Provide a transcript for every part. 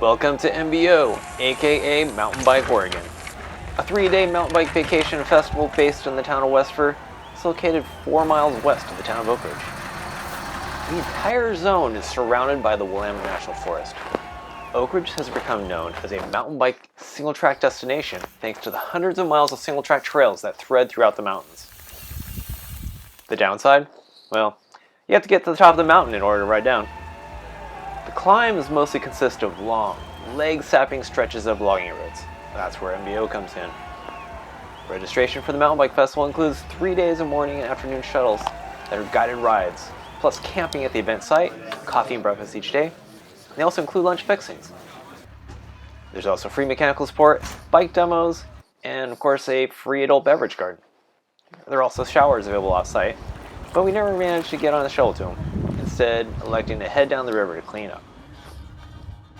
Welcome to MBO, aka Mountain Bike Oregon. A 3-day mountain bike vacation and festival based in the town of Westford. It's located 4 miles west of the town of Oakridge. The entire zone is surrounded by the Willamette National Forest. Oakridge has become known as a mountain bike single-track destination thanks to the hundreds of miles of single-track trails that thread throughout the mountains. The downside? Well, you have to get to the top of the mountain in order to ride down. The climbs mostly consist of long, leg-sapping stretches of logging roads. That's where MBO comes in. Registration for the Mountain Bike Festival includes 3 days of morning and afternoon shuttles that are guided rides, plus camping at the event site, coffee and breakfast each day. They also include lunch fixings. There's also free mechanical support, bike demos, and of course a free adult beverage garden. There are also showers available off-site, but we never managed to get on the shuttle to them, instead electing to head down the river to clean up.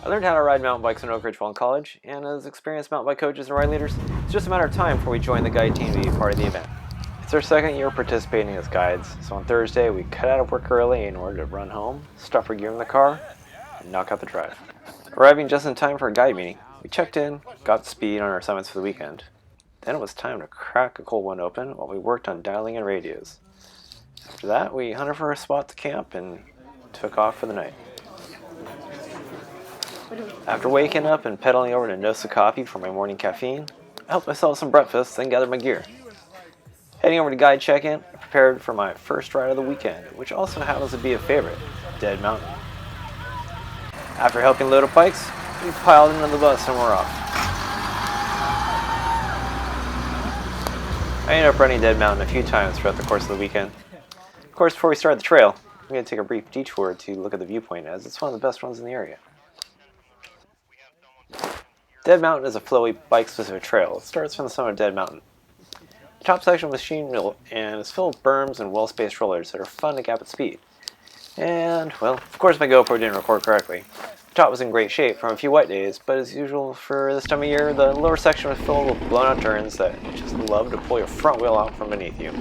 I learned how to ride mountain bikes in Oakridge while in college, and as experienced mountain bike coaches and ride leaders, it's just a matter of time before we join the guide team to be a part of the event. It's our second year participating as guides, so on Thursday we cut out of work early in order to run home, stuff our gear in the car, and knock out the drive. Arriving just in time for a guide meeting, we checked in, got speed on our assignments for the weekend. Then it was time to crack a cold one open while we worked on dialing in radios. After that, we hunted for a spot to camp and took off for the night. After waking up and pedaling over to Nosa Coffee for my morning caffeine, I helped myself some breakfast, then gathered my gear. Heading over to guide check-in, I prepared for my first ride of the weekend, which also happens to be a favorite, Dead Mountain. After helping load up bikes, we piled into the bus and we're off. I ended up running Dead Mountain a few times throughout the course of the weekend. Of course, before we started the trail, I'm going to take a brief detour to look at the viewpoint, as it's one of the best ones in the area. Dead Mountain is a flowy, bike-specific trail. It starts from the summit of Dead Mountain. The top section was machine built and is filled with berms and well-spaced rollers that are fun to gap at speed. And, well, of course my GoPro didn't record correctly. The top was in great shape from a few wet days, but as usual for this time of year, the lower section was filled with blown-out turns that just love to pull your front wheel out from beneath you.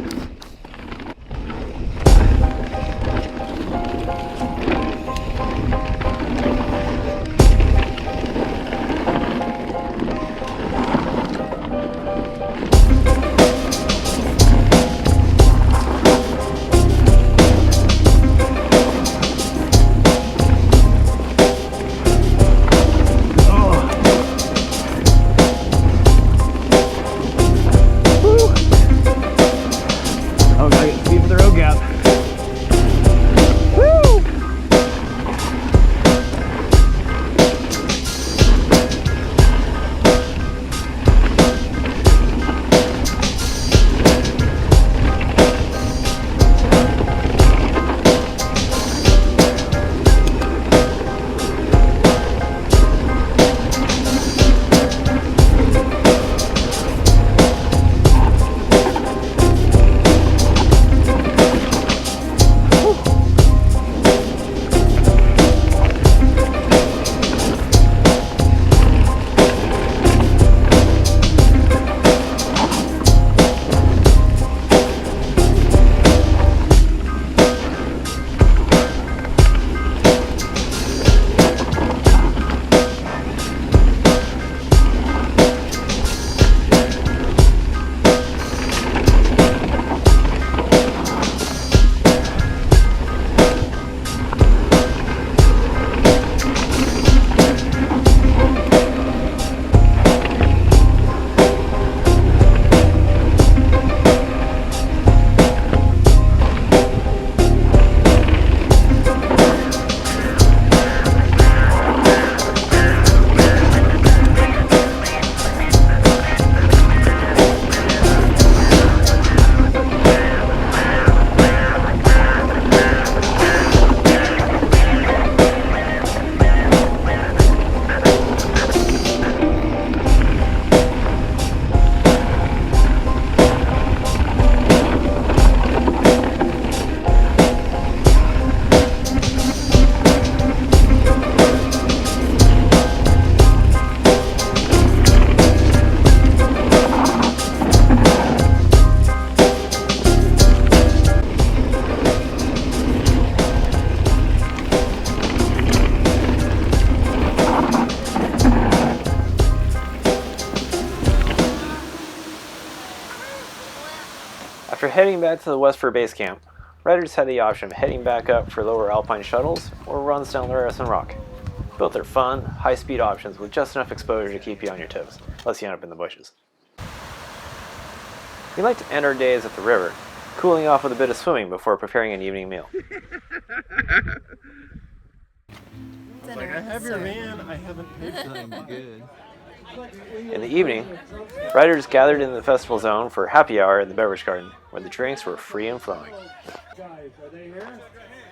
heading back to the Westford base camp, riders had the option of heading back up for lower alpine shuttles or runs down Laris and Rock. Both are fun, high-speed options with just enough exposure to keep you on your toes, unless you end up in the bushes. We like to end our days at the river, cooling off with a bit of swimming before preparing an evening meal. Like, I have your van, I haven't paid for them. Good. In the evening, riders gathered in the festival zone for happy hour in the beverage garden, where the drinks were free and flowing.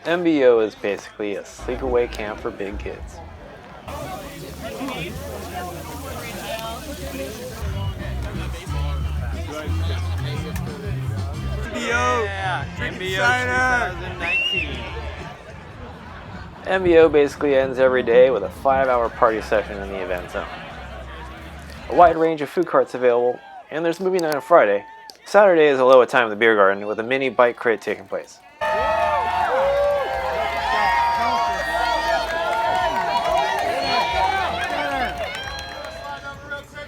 MBO is basically a sleepaway camp for big kids. MBO 2019. MBO basically ends every day with a 5-hour party session in the event zone. A wide range of food carts available, and there's movie night on Friday. Saturday is a low time in the beer garden with a mini bike crate taking place.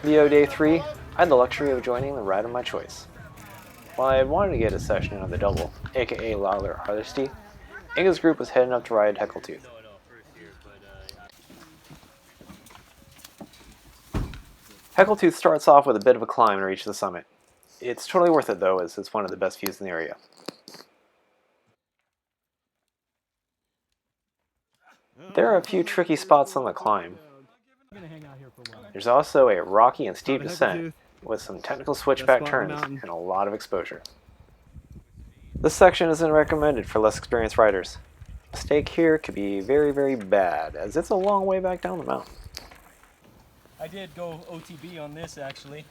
MBO Day 3, I had the luxury of joining the ride of my choice. While I had wanted to get a session in on the double, aka Lawler Hardesty, Inga's group was heading up to ride Heckletooth. Heckletooth starts off with a bit of a climb to reach the summit. It's totally worth it though, as it's one of the best views in the area. There are a few tricky spots on the climb. There's also a rocky and steep descent with some technical switchback turns and a lot of exposure. This section isn't recommended for less experienced riders. A mistake here could be very, very bad, as it's a long way back down the mountain. I did go OTB on this actually,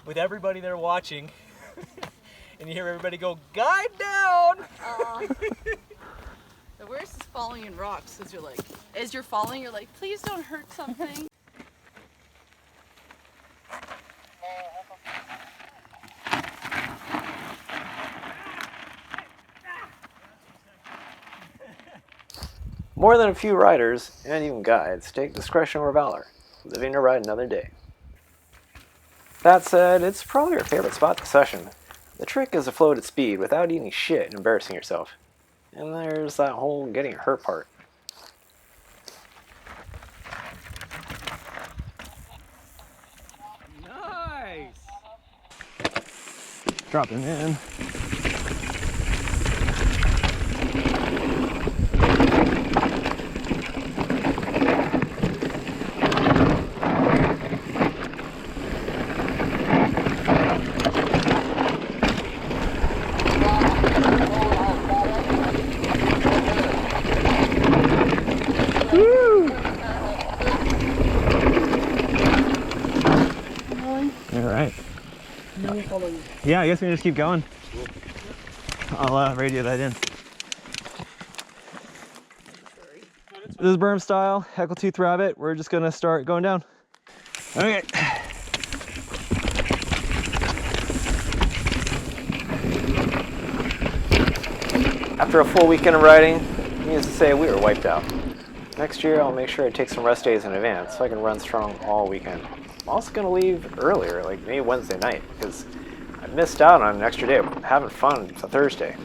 with everybody there watching, and you hear everybody go, "Guide down!" The worst is falling in rocks, because you're like, as you're falling, you're like, please don't hurt something. More than a few riders, and even guides, take discretion over valor, living to ride another day. That said, it's probably our favorite spot this session. The trick is to float at speed without eating shit and embarrassing yourself. And there's that whole getting hurt part. Nice! Dropping in. Yeah, I guess we can just keep going. I'll radio that in. This is berm style, Heckletooth Rabbit. We're just gonna start going down. Okay. After a full weekend of riding, needless to say, we were wiped out. Next year, I'll make sure I take some rest days in advance so I can run strong all weekend. I'm also going to leave earlier, like maybe Wednesday night, because I missed out on an extra day of having fun for Thursday.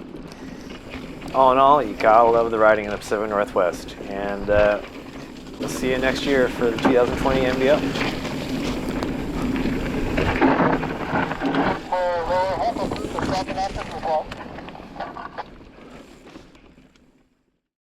All in all, you gotta love the riding in the Pacific Northwest, and we'll see you next year for the 2020 MBO.